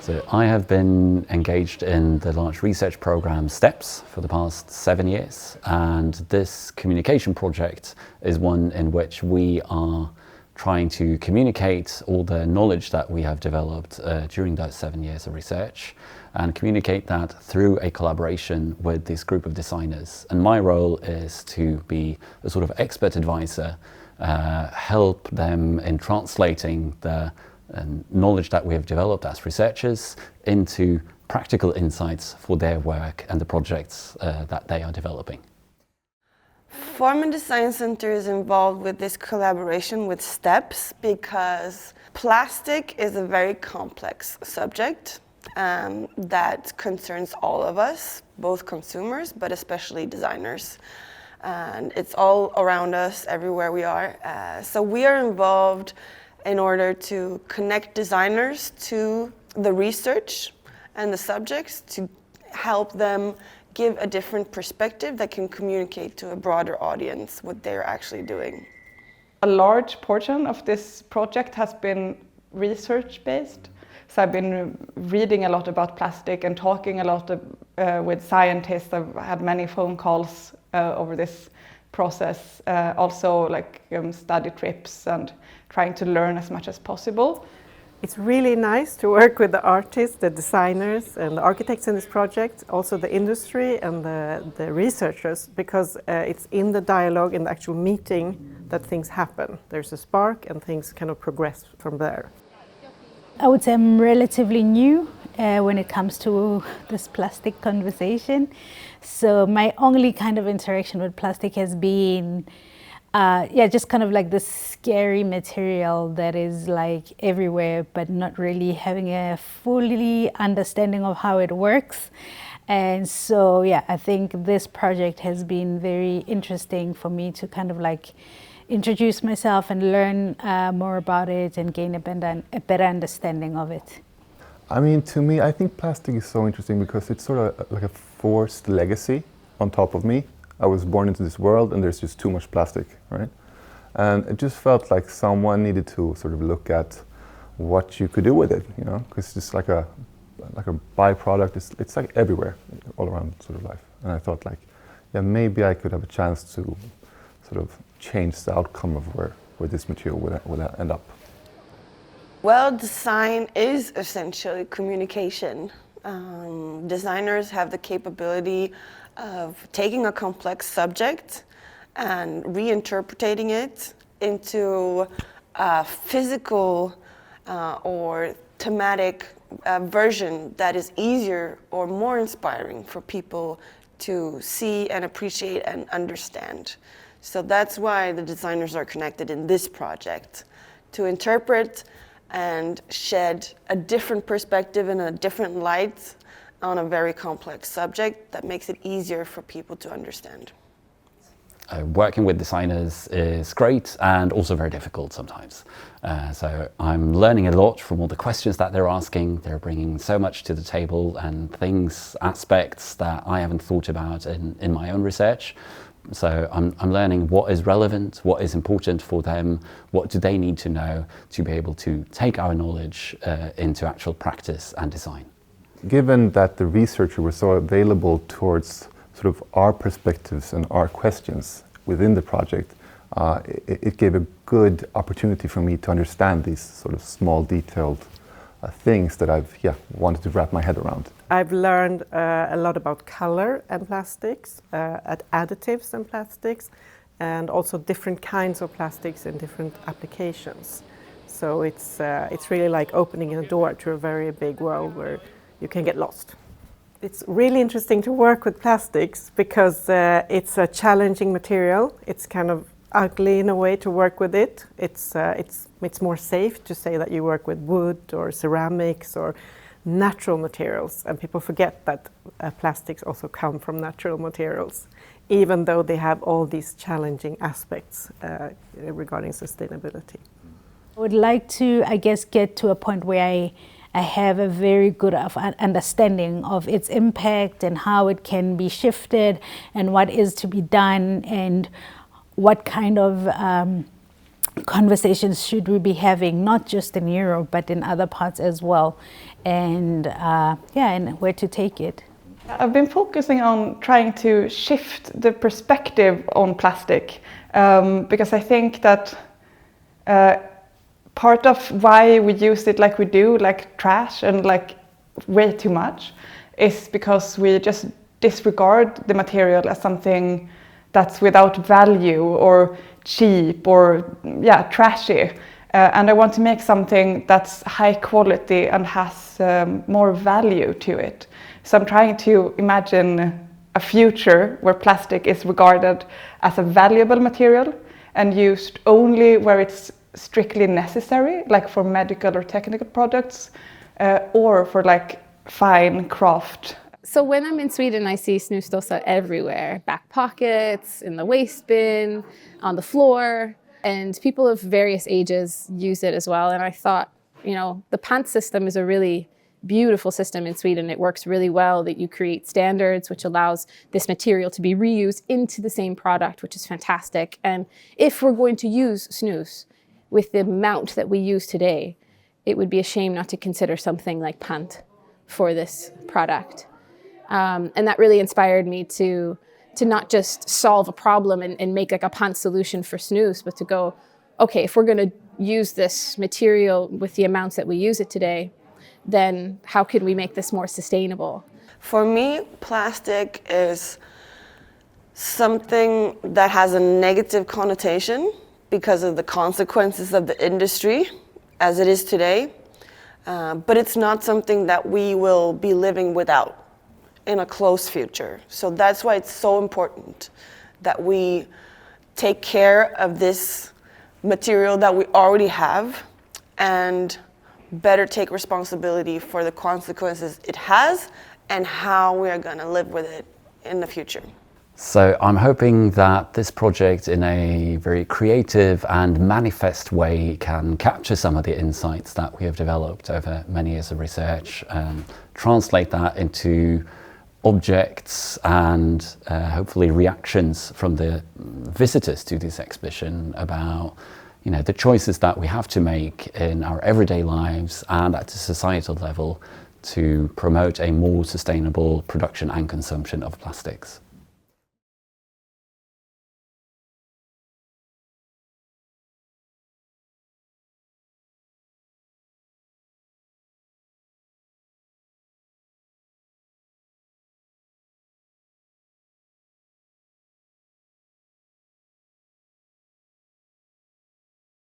So I have been engaged in the large research program STEPS for the past 7 years, and this communication project is one in which we are trying to communicate all the knowledge that we have developed during those 7 years of research, and communicate that through a collaboration with this group of designers. And my role is to be a sort of expert advisor, help them in translating the knowledge that we have developed as researchers into practical insights for their work and the projects that they are developing. Forma Design Center is involved with this collaboration with STEPS because plastic is a very complex subject that concerns all of us, both consumers but especially designers. And it's all around us, everywhere we are. So we are involved in order to connect designers to the research and the subjects to help them give a different perspective that can communicate to a broader audience what they're actually doing. A large portion of this project has been research-based. So I've been reading a lot about plastic and talking a lot with scientists. I've had many phone calls over this process, also like study trips and trying to learn as much as possible. It's really nice to work with the artists, the designers and the architects in this project, also the industry and the researchers, because it's in the dialogue, in the actual meeting, that things happen. There's a spark and things kind of progress from there. I would say I'm relatively new when it comes to this plastic conversation. So my only kind of interaction with plastic has been just kind of like this scary material that is like everywhere, but not really having a fully understanding of how it works. And so, I think this project has been very interesting for me to kind of like introduce myself and learn more about it and gain a better understanding of it. I mean, to me, I think plastic is so interesting because it's sort of like a forced legacy on top of me. I was born into this world and there's just too much plastic, right? And it just felt like someone needed to sort of look at what you could do with it, you know, because it's like a byproduct. It's like everywhere, all around sort of life. And I thought like, maybe I could have a chance to sort of change the outcome of where this material would end up. Well, design is essentially communication. Designers have the capability of taking a complex subject and reinterpreting it into a physical or thematic version that is easier or more inspiring for people to see and appreciate and understand. So that's why the designers are connected in this project, to interpret and shed a different perspective and a different light on a very complex subject that makes it easier for people to understand. Working with designers is great and also very difficult sometimes. So I'm learning a lot from all the questions that they're asking. They're bringing so much to the table and aspects that I haven't thought about in my own research. So I'm learning what is relevant, what is important for them, what do they need to know to be able to take our knowledge into actual practice and design. Given that the researcher was so available towards sort of our perspectives and our questions within the project, it gave a good opportunity for me to understand these sort of small detailed things that I've wanted to wrap my head around. I've learned a lot about color and plastics, additives and plastics, and also different kinds of plastics in different applications. So it's really like opening a door to a very big world where you can get lost. It's really interesting to work with plastics because it's a challenging material. It's kind of ugly in a way to work with it. It's more safe to say that you work with wood or ceramics or natural materials, and people forget that plastics also come from natural materials, even though they have all these challenging aspects regarding sustainability. I would like to, get to a point where I have a very good understanding of its impact and how it can be shifted and what is to be done and what kind of conversations should we be having, not just in Europe, but in other parts as well, and and where to take it. I've been focusing on trying to shift the perspective on plastic, because I think that part of why we use it like we do, like trash and like way too much, is because we just disregard the material as something that's without value or cheap or trashy. And I want to make something that's high quality and has more value to it. So I'm trying to imagine a future where plastic is regarded as a valuable material and used only where it's strictly necessary, like for medical or technical products, or for like fine craft. So when I'm in Sweden, I see snusdosor everywhere, back pockets, in the waste bin, on the floor, and people of various ages use it as well. And I thought, you know, the pant system is a really beautiful system in Sweden. It works really well that you create standards, which allows this material to be reused into the same product, which is fantastic. And if we're going to use snus with the amount that we use today, it would be a shame not to consider something like pant for this product. And that really inspired me to not just solve a problem and make like a pant solution for snus, but to go, okay, if we're going to use this material with the amounts that we use it today, then how can we make this more sustainable? For me, plastic is something that has a negative connotation because of the consequences of the industry as it is today. But it's not something that we will be living without in a close future. So that's why it's so important that we take care of this material that we already have and better take responsibility for the consequences it has and how we are going to live with it in the future. So I'm hoping that this project in a very creative and manifest way can capture some of the insights that we have developed over many years of research, translate that into objects and hopefully reactions from the visitors to this exhibition about, you know, the choices that we have to make in our everyday lives and at a societal level to promote a more sustainable production and consumption of plastics.